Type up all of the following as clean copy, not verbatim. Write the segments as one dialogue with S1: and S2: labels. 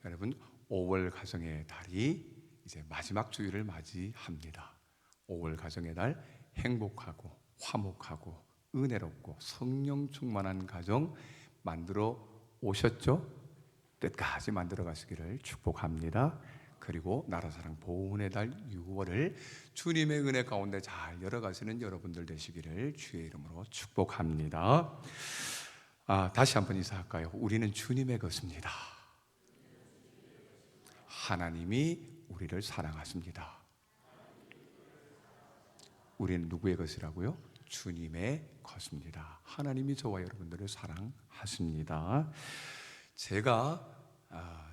S1: 여러분, 5월 가정의 달이 이제 마지막 주일을 맞이합니다. 5월 가정의 달, 행복하고 화목하고 은혜롭고 성령 충만한 가정 만들어 오셨죠? 끝까지 만들어 가시기를 축복합니다. 그리고 나라사랑 보훈의 달 6월을 주님의 은혜 가운데 잘 열어가시는 여러분들 되시기를 주의 이름으로 축복합니다. 다시 한번 인사할까요? 우리는 주님의 것입니다. 하나님이 우리를 사랑하십니다. 우리는 누구의 것이라고요? 주님의 것입니다. 하나님이 저와 여러분들을 사랑하십니다. 제가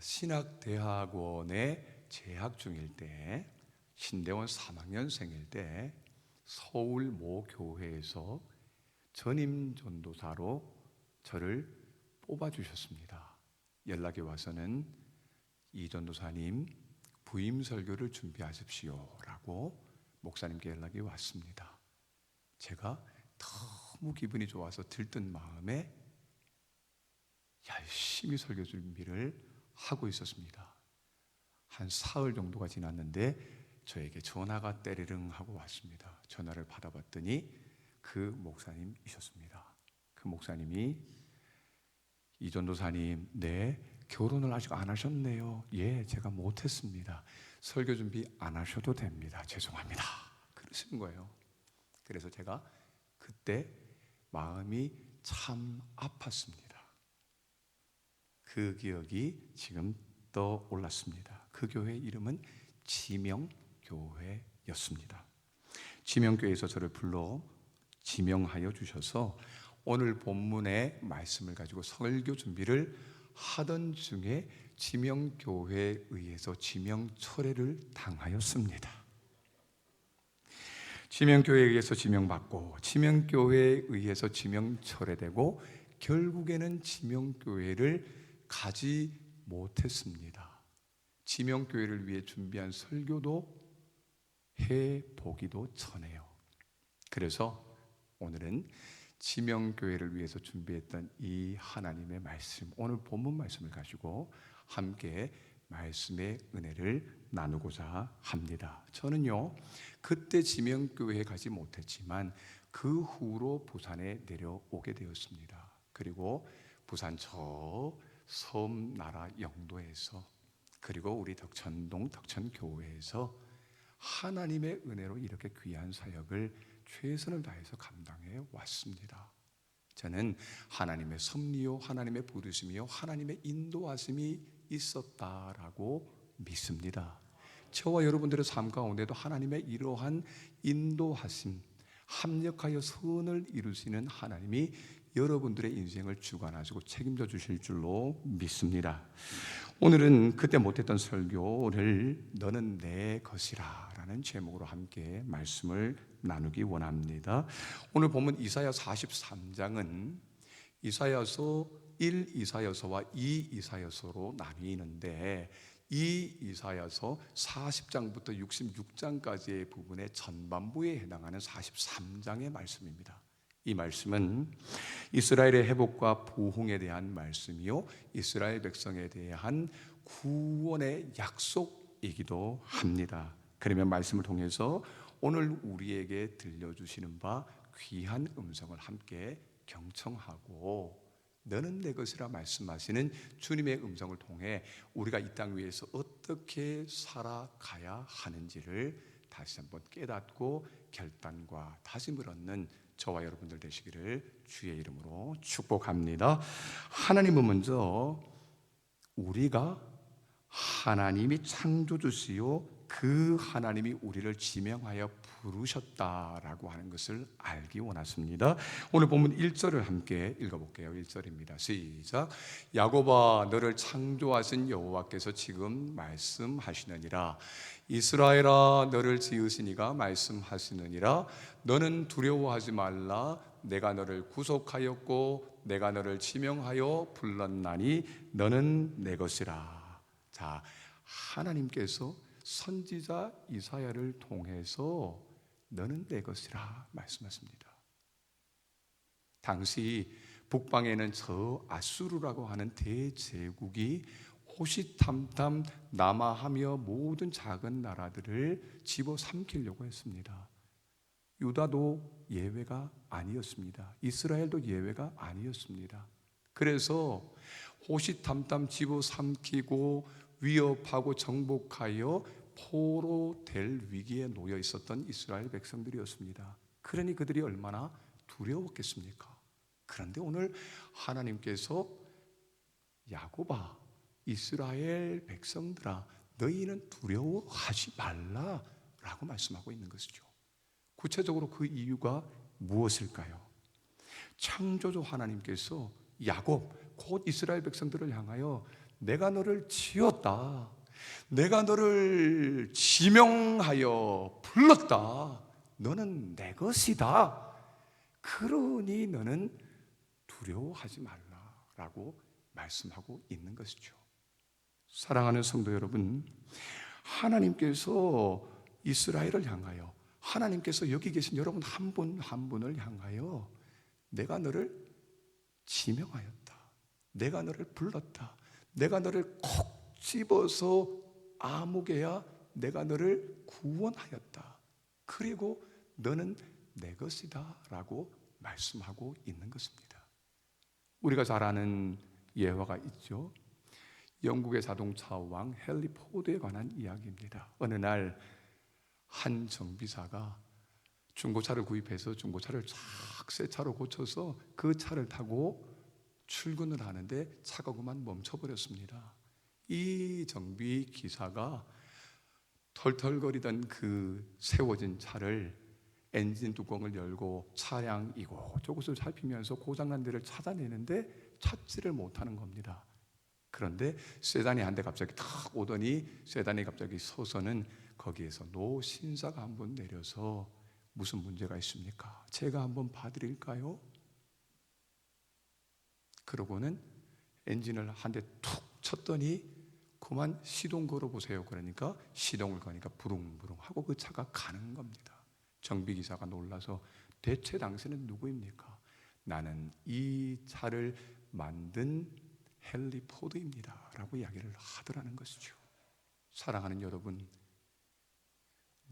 S1: 신학대학원에 재학 중일 때, 신대원 3학년생일 때 서울 모 교회에서 전임 전도사로 저를 뽑아주셨습니다. 연락이 와서는 이 전도사님 부임 설교를 준비하십시오 라고 목사님께 연락이 왔습니다. 제가 너무 기분이 좋아서 들뜬 마음에 열심히 설교 준비를 하고 있었습니다. 한 사흘 정도가 지났는데 저에게 전화가 때리릉 하고 왔습니다. 전화를 받아봤더니 그 목사님이셨습니다. 그 목사님이 이 전도사님, 네, 결혼을 아직 안 하셨네요. 예, 제가 못했습니다. 설교 준비 안 하셔도 됩니다. 죄송합니다. 그러시는 거예요. 그래서 제가 그때 마음이 참 아팠습니다. 그 기억이 지금 떠올랐습니다. 그 교회 이름은 지명교회였습니다. 지명교회에서 저를 불러 지명하여 주셔서 오늘 본문의 말씀을 가지고 설교 준비를 하던 중에 지명교회에 의해서 지명철회를 당하였습니다. 지명교회에 의해서 지명받고 지명교회에 의해서 지명철회되고 결국에는 지명교회를 가지 못했습니다. 지명교회를 위해 준비한 설교도 해보기도 전에요. 그래서 오늘은 지명교회를 위해서 준비했던 이 하나님의 말씀, 오늘 본문 말씀을 가지고 함께 말씀의 은혜를 나누고자 합니다. 저는요, 그때 지명교회에 가지 못했지만 그 후로 부산에 내려오게 되었습니다. 그리고 부산 저 섬나라 영도에서, 그리고 우리 덕천동 덕천교회에서 하나님의 은혜로 이렇게 귀한 사역을 최선을 다해서 감당해 왔습니다. 저는 하나님의 섭리요, 하나님의 부르심이요, 하나님의 인도하심이 있었다라고 믿습니다. 저와 여러분들의 삶 가운데도 하나님의 이러한 인도하심, 합력하여 선을 이루시는 하나님이 여러분들의 인생을 주관하시고 책임져 주실 줄로 믿습니다. 오늘은 그때 못했던 설교를 너는 내 것이라 라는 제목으로 함께 말씀을 나누기 원합니다. 오늘 보면 이사야 43장은 이사야서 1 이사야서와 2 이사야서로 나뉘는데, 이 이사야서 40장부터 66장까지의 부분의 전반부에 해당하는 43장의 말씀입니다. 이 말씀은 이스라엘의 회복과 부흥에 대한 말씀이요, 이스라엘 백성에 대한 구원의 약속이기도 합니다. 그러면 말씀을 통해서 오늘 우리에게 들려주시는 바 귀한 음성을 함께 경청하고, 너는 내 것이라 말씀하시는 주님의 음성을 통해 우리가 이 땅 위에서 어떻게 살아가야 하는지를 다시 한번 깨닫고 결단과 다짐을 얻는 저와 여러분들 되시기를 주의 이름으로 축복합니다. 하나님은 먼저 우리가 하나님이 창조주시요 그 하나님이 우리를 지명하여 부르셨다라고 하는 것을 알기 원하십니다. 오늘 본문 1절을 함께 읽어볼게요. 1절입니다. 시작. 야곱아, 너를 창조하신 여호와께서 지금 말씀하시느니라. 이스라엘아, 너를 지으신 이가 말씀하시느니라. 너는 두려워하지 말라. 내가 너를 구속하였고 내가 너를 지명하여 불렀나니 너는 내 것이라. 자, 하나님께서 선지자 이사야를 통해서 너는 내 것이라 말씀하십니다. 당시 북방에는 저 아수르라고 하는 대제국이 호시탐탐 남아하며 모든 작은 나라들을 집어삼키려고 했습니다. 유다도 예외가 아니었습니다. 이스라엘도 예외가 아니었습니다. 그래서 호시탐탐 집어삼키고 위협하고 정복하여 포로 될 위기에 놓여 있었던 이스라엘 백성들이었습니다. 그러니 그들이 얼마나 두려웠겠습니까? 그런데 오늘 하나님께서 야곱아, 이스라엘 백성들아, 너희는 두려워하지 말라라고 말씀하고 있는 것이죠. 구체적으로 그 이유가 무엇일까요? 창조주 하나님께서 야곱, 곧 이스라엘 백성들을 향하여 내가 너를 지었다, 내가 너를 지명하여 불렀다, 너는 내 것이다, 그러니 너는 두려워하지 말라라고 말씀하고 있는 것이죠. 사랑하는 성도 여러분, 하나님께서 이스라엘을 향하여, 하나님께서 여기 계신 여러분 한 분 한 분을 향하여 내가 너를 지명하였다, 내가 너를 불렀다, 내가 너를 콕 집어서 아무개야 내가 너를 구원하였다, 그리고 너는 내 것이다 라고 말씀하고 있는 것입니다. 우리가 잘 아는 예화가 있죠. 영국의 자동차 왕 헨리 포드에 관한 이야기입니다. 어느 날 한 정비사가 중고차를 구입해서 중고차를 쫙 새 차로 고쳐서 그 차를 타고 출근을 하는데 차가 그만 멈춰버렸습니다. 이 정비 기사가 털털거리던 그 세워진 차를 엔진 뚜껑을 열고 차량 이곳저곳을 살피면서 고장난 데를 찾아내는데 찾지를 못하는 겁니다. 그런데 세단이 한 대 갑자기 탁 오더니 세단이 갑자기 서서는 거기에서 노 신사가 한 분 내려서 무슨 문제가 있습니까? 제가 한번 봐드릴까요? 그러고는 엔진을 한 대 툭 쳤더니 그만 시동 걸어보세요. 그러니까 시동을 거니까 부릉부릉 하고 그 차가 가는 겁니다. 정비기사가 놀라서 대체 당신은 누구입니까? 나는 이 차를 만든 헨리 포드입니다 라고 이야기를 하더라는 것이죠. 사랑하는 여러분,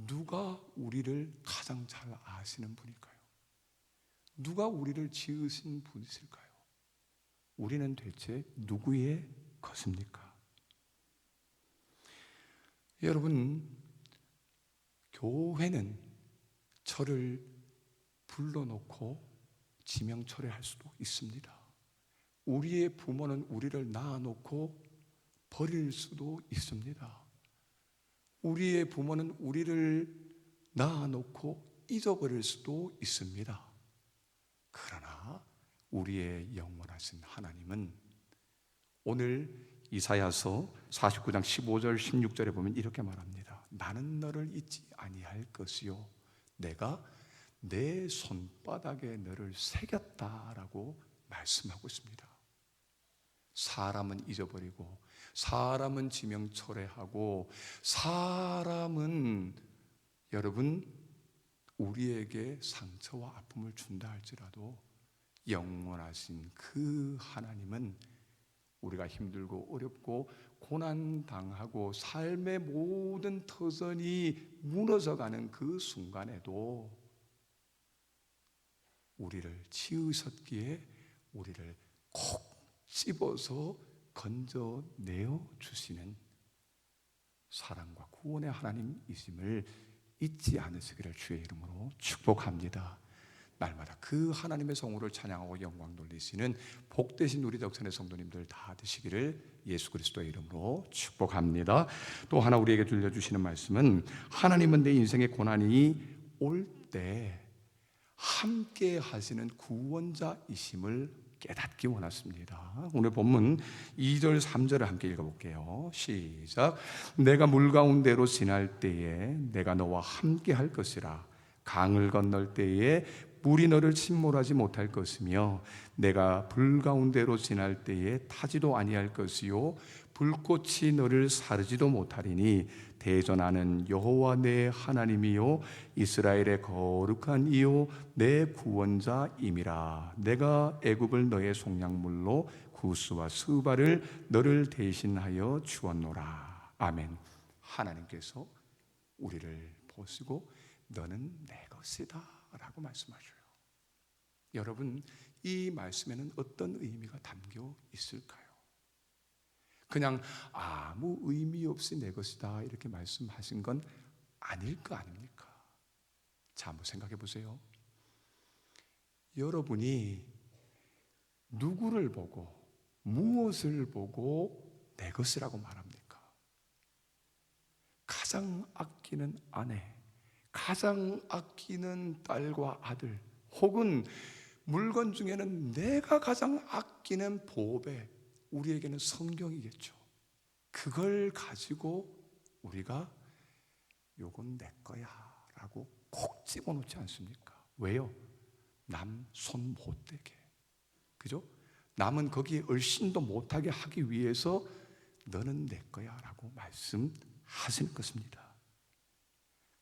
S1: 누가 우리를 가장 잘 아시는 분일까요? 누가 우리를 지으신 분이실까요? 우리는 대체 누구의 것입니까? 여러분, 교회는 저를 불러놓고 지명철회할 수도 있습니다. 우리의 부모는 우리를 낳아놓고 버릴 수도 있습니다. 우리의 부모는 우리를 낳아놓고 잊어버릴 수도 있습니다. 그러나 우리의 영원하신 하나님은 오늘 이사야서 49장 15절 16절에 보면 이렇게 말합니다. 나는 너를 잊지 아니할 것이요 내가 내 손바닥에 너를 새겼다라고 말씀하고 있습니다. 사람은 잊어버리고 사람은 지명철회하고 사람은 여러분 우리에게 상처와 아픔을 준다 할지라도 영원하신 그 하나님은 우리가 힘들고 어렵고 고난당하고 삶의 모든 터전이 무너져가는 그 순간에도 우리를 지으셨기에 우리를 콕 집어서 건져내어 주시는 사랑과 구원의 하나님이심을 잊지 않으시기를 주의 이름으로 축복합니다. 날마다 그 하나님의 성호를 찬양하고 영광 돌리시는 복되신 우리 덕천의 성도님들 다 되시기를 예수 그리스도의 이름으로 축복합니다. 또 하나 우리에게 들려주시는 말씀은 하나님은 내 인생의 고난이 올 때 함께 하시는 구원자이심을 깨닫기 원하십니다. 오늘 본문 2절 3절을 함께 읽어볼게요. 시작. 내가 물 가운데로 지날 때에 내가 너와 함께 할 것이라 강을 건널 때에 물이 너를 침몰하지 못할 것이며 내가 불 가운데로 지날 때에 타지도 아니할 것이요 불꽃이 너를 사르지도 못하리니 대전하는 여호와 내 하나님이요 이스라엘의 거룩한 이요 내 구원자임이라. 내가 애굽을 너의 속량물로 구스와 스바를 너를 대신하여 주었노라. 아멘. 하나님께서 우리를 보시고 너는 내 것이다 라고 말씀하셔요. 여러분, 이 말씀에는 어떤 의미가 담겨 있을까요? 그냥 아무 의미 없이 내 것이다 이렇게 말씀하신 건 아닐 거 아닙니까? 자, 한번 생각해 보세요. 여러분이 누구를 보고 무엇을 보고 내 것이라고 말합니까? 가장 아끼는 아내, 가장 아끼는 딸과 아들, 혹은 물건 중에는 내가 가장 아끼는 보배, 우리에게는 성경이겠죠. 그걸 가지고 우리가 요건 내 거야 라고 콕 집어놓지 않습니까? 왜요? 남 손 못 대게, 그죠? 남은 거기에 얼씬도 못하게 하기 위해서 너는 내 거야 라고 말씀하시는 것입니다.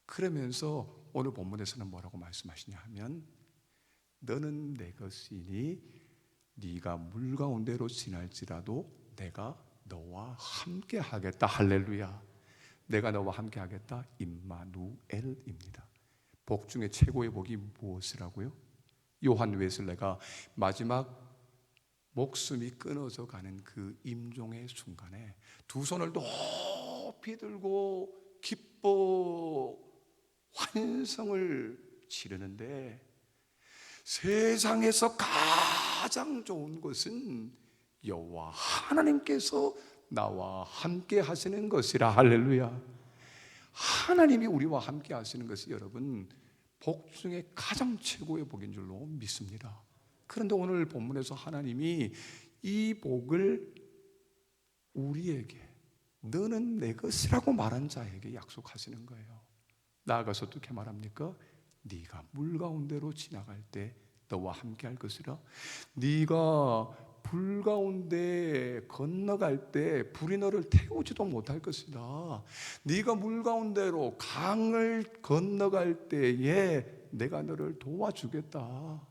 S1: 그러면서 오늘 본문에서는 뭐라고 말씀하시냐 하면 너는 내 것이니 네가 물 가운데로 지날지라도 내가 너와 함께 하겠다. 할렐루야. 내가 너와 함께 하겠다. 임마누엘입니다. 복 중에 최고의 복이 무엇이라고요? 요한 웨슬레가 마지막 목숨이 끊어져 가는 그 임종의 순간에 두 손을 높이 들고 기뻐 환성을 지르는데, 세상에서 가장 좋은 것은 여호와 하나님께서 나와 함께 하시는 것이라. 할렐루야. 하나님이 우리와 함께 하시는 것이 여러분 복 중에 가장 최고의 복인 줄로 믿습니다. 그런데 오늘 본문에서 하나님이 이 복을 우리에게 너는 내 것이라고 말한 자에게 약속하시는 거예요. 나아가서 어떻게 말합니까? 네가 물 가운데로 지나갈 때 너와 함께 할 것이라. 네가 불 가운데 건너갈 때 불이 너를 태우지도 못할 것이다. 네가 물 가운데로 강을 건너갈 때에 내가 너를 도와주겠다.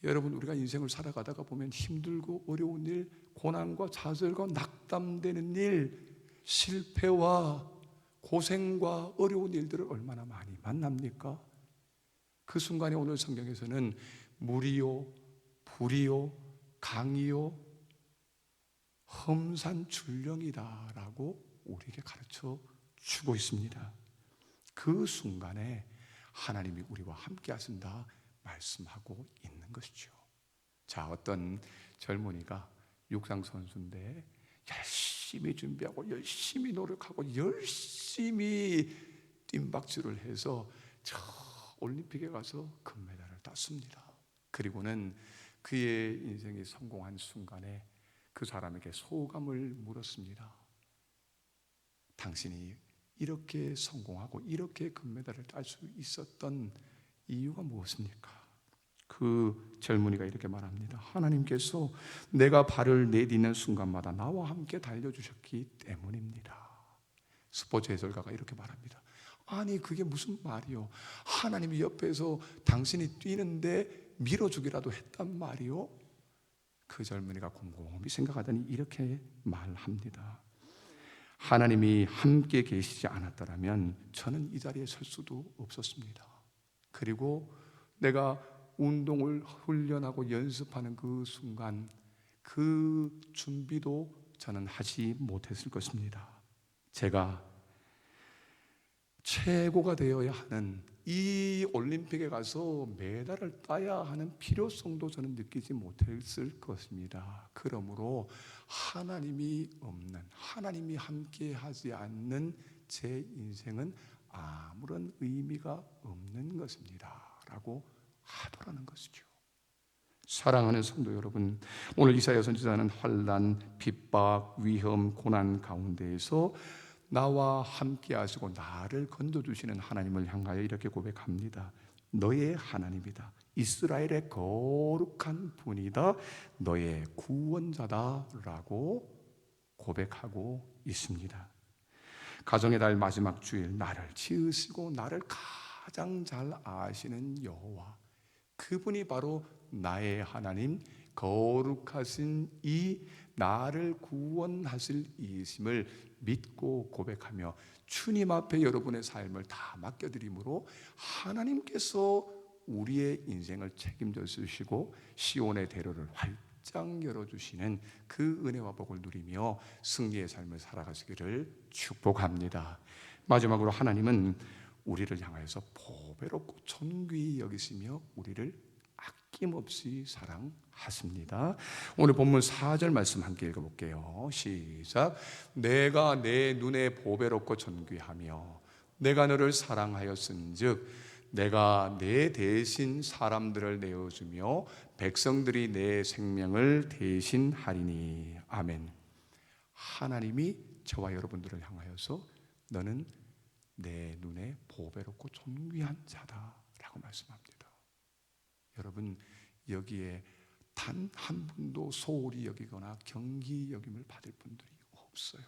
S1: 여러분, 우리가 인생을 살아가다가 보면 힘들고 어려운 일, 고난과 좌절과 낙담되는 일, 실패와 고생과 어려운 일들을 얼마나 많이 만납니까? 그 순간에 오늘 성경에서는 물이요, 불이요, 강이요, 험산 출령이다라고 우리에게 가르쳐 주고 있습니다. 그 순간에 하나님이 우리와 함께 하신다 말씀하고 있는 것이죠. 자, 어떤 젊은이가 육상 선수인데 열심히 준비하고 열심히 노력하고 열심히 뜀박질을 해서 저 올림픽에 가서 금메달을 땄습니다. 그리고는 그의 인생이 성공한 순간에 그 사람에게 소감을 물었습니다. 당신이 이렇게 성공하고 이렇게 금메달을 딸 수 있었던 이유가 무엇입니까? 그 젊은이가 이렇게 말합니다. 하나님께서 내가 발을 내딛는 순간마다 나와 함께 달려주셨기 때문입니다. 스포츠 해설가가 이렇게 말합니다. 아니 그게 무슨 말이요? 하나님이 옆에서 당신이 뛰는데 밀어주기라도 했단 말이요? 그 젊은이가 곰곰이 생각하더니 이렇게 말합니다. 하나님이 함께 계시지 않았더라면 저는 이 자리에 설 수도 없었습니다. 그리고 내가 운동을 훈련하고 연습하는 그 순간 그 준비도 저는 하지 못했을 것입니다. 제가 최고가 되어야 하는 이 올림픽에 가서 메달을 따야 하는 필요성도 저는 느끼지 못했을 것입니다. 그러므로 하나님이 없는, 하나님이 함께 하지 않는 제 인생은 아무런 의미가 없는 것입니다 라고 하더라는 것이죠. 사랑하는 성도 여러분, 오늘 이사야 선지자는 환난, 핍박, 위험, 고난 가운데에서 나와 함께 하시고 나를 건져주시는 하나님을 향하여 이렇게 고백합니다. 너의 하나님이다. 이스라엘의 거룩한 분이다. 너의 구원자다라고 고백하고 있습니다. 가정의 달 마지막 주일, 나를 지으시고 나를 가장 잘 아시는 여호와, 그분이 바로 나의 하나님, 거룩하신 이 나를 구원하실 이심을 믿고 고백하며 주님 앞에 여러분의 삶을 다 맡겨드림으로 하나님께서 우리의 인생을 책임져 주시고 시온의 대로를 활짝 열어주시는 그 은혜와 복을 누리며 승리의 삶을 살아가시기를 축복합니다. 마지막으로 하나님은 우리를 향하여서 보배롭고 존귀히 여기시며 우리를 아낌없이 사랑하십니다. 오늘 본문 4절 말씀 함께 읽어볼게요. 시작. 내가 내 눈에 보배롭고 존귀하며 내가 너를 사랑하였은즉 내가 내 대신 사람들을 내어주며 백성들이 내 생명을 대신하리니. 아멘. 하나님이 저와 여러분들을 향하여서 너는 내 눈에 보배롭고 존귀한 자다라고 말씀합니다. 여러분, 여기에 단 한 분도 소홀히 여기거나 경기 여김을 받을 분들이 없어요.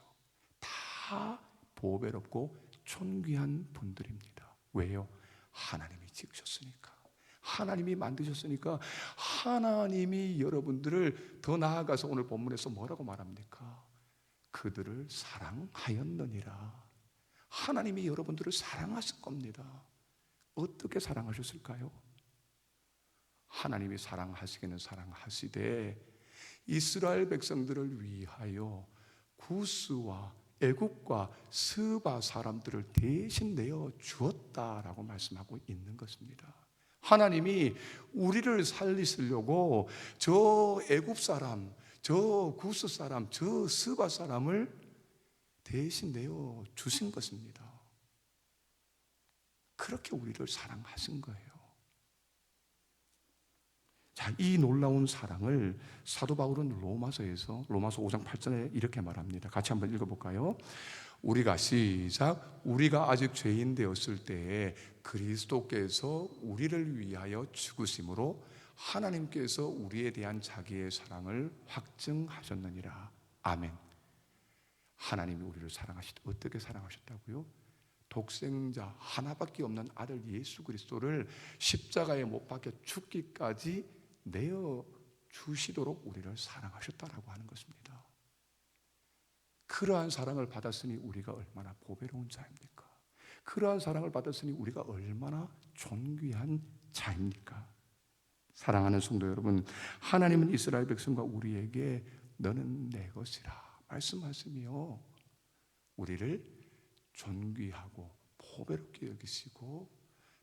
S1: 다 보배롭고 존귀한 분들입니다. 왜요? 하나님이 지으셨으니까, 하나님이 만드셨으니까. 하나님이 여러분들을 더 나아가서 오늘 본문에서 뭐라고 말합니까? 그들을 사랑하였느니라. 하나님이 여러분들을 사랑하실 겁니다. 어떻게 사랑하셨을까요? 하나님이 사랑하시기는 사랑하시되 이스라엘 백성들을 위하여 구스와 애굽과 스바 사람들을 대신 내어 주었다라고 말씀하고 있는 것입니다. 하나님이 우리를 살리시려고 저 애굽 사람, 저 구스 사람, 저 스바 사람을 대신 내어 주신 것입니다. 그렇게 우리를 사랑하신 거예요. 자, 이 놀라운 사랑을 사도 바울은 로마서 5장 8절에 이렇게 말합니다. 같이 한번 읽어볼까요? 우리가 시작. 우리가 아직 죄인 되었을 때에 그리스도께서 우리를 위하여 죽으심으로 하나님께서 우리에 대한 자기의 사랑을 확증하셨느니라. 아멘. 하나님이 우리를 어떻게 사랑하셨다고요? 독생자 하나밖에 없는 아들 예수 그리스도를 십자가에 못 박혀 죽기까지 내어 주시도록 우리를 사랑하셨다라고 하는 것입니다. 그러한 사랑을 받았으니 우리가 얼마나 보배로운 자입니까? 그러한 사랑을 받았으니 우리가 얼마나 존귀한 자입니까? 사랑하는 성도 여러분, 하나님은 이스라엘 백성과 우리에게 너는 내 것이라 말씀하시며 우리를 존귀하고 보배롭게 여기시고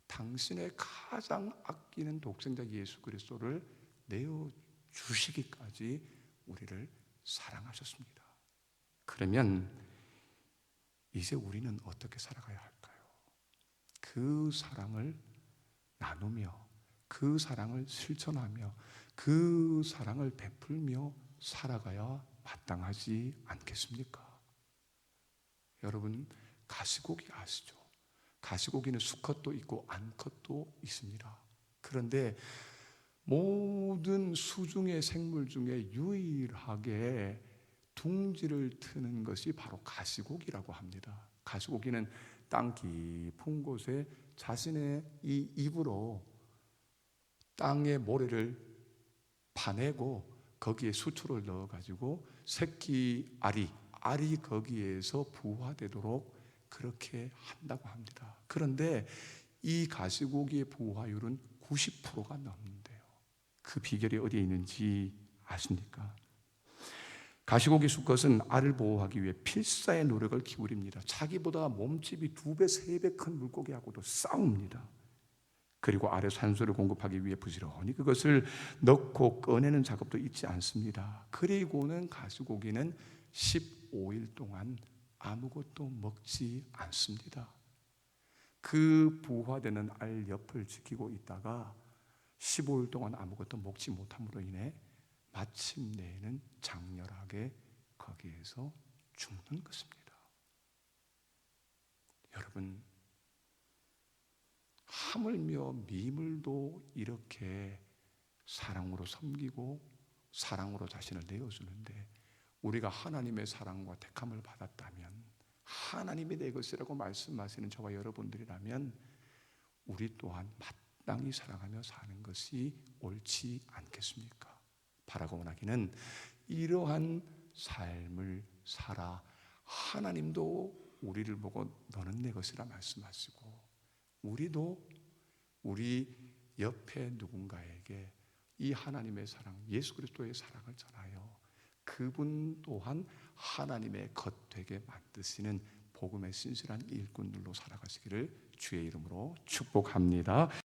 S1: 당신의 가장 아끼는 독생자 예수 그리스도를 내어 주시기까지 우리를 사랑하셨습니다. 그러면 이제 우리는 어떻게 살아가야 할까요? 그 사랑을 나누며 그 사랑을 실천하며 그 사랑을 베풀며 살아가야 마땅하지 않겠습니까? 여러분, 가시고기 아시죠? 가시고기는 수컷도 있고 암컷도 있습니다. 그런데 모든 수중의 생물 중에 유일하게 둥지를 트는 것이 바로 가시고기라고 합니다. 가시고기는 땅 깊은 곳에 자신의 이 입으로 땅의 모래를 파내고 거기에 수초를 넣어가지고 새끼 알이 거기에서 부화되도록 그렇게 한다고 합니다. 그런데 이 가시고기의 부화율은 90%가 넘는데요. 그 비결이 어디에 있는지 아십니까? 가시고기 수컷은 알을 보호하기 위해 필사의 노력을 기울입니다. 자기보다 몸집이 2배, 3배 큰 물고기하고도 싸웁니다. 그리고 알에 산소를 공급하기 위해 부지런히 그것을 넣고 꺼내는 작업도 잊지 않습니다. 그리고는 가시고기는 15일 동안 아무것도 먹지 않습니다. 그 부화되는 알 옆을 지키고 있다가 15일 동안 아무것도 먹지 못함으로 인해 마침내에는 장렬하게 거기에서 죽는 것입니다. 여러분, 하물며 미물도 이렇게 사랑으로 섬기고 사랑으로 자신을 내어주는데, 우리가 하나님의 사랑과 택함을 받았다면, 하나님이 내 것이라고 말씀하시는 저와 여러분들이라면 우리 또한 마땅히 사랑하며 사는 것이 옳지 않겠습니까? 바라고 원하기는 이러한 삶을 살아 하나님도 우리를 보고 너는 내 것이라 말씀하시고, 우리도 우리 옆에 누군가에게 이 하나님의 사랑, 예수 그리스도의 사랑을 전하여 그분 또한 하나님의 것 되게 만드시는 복음의 신실한 일꾼들로 살아가시기를 주의 이름으로 축복합니다.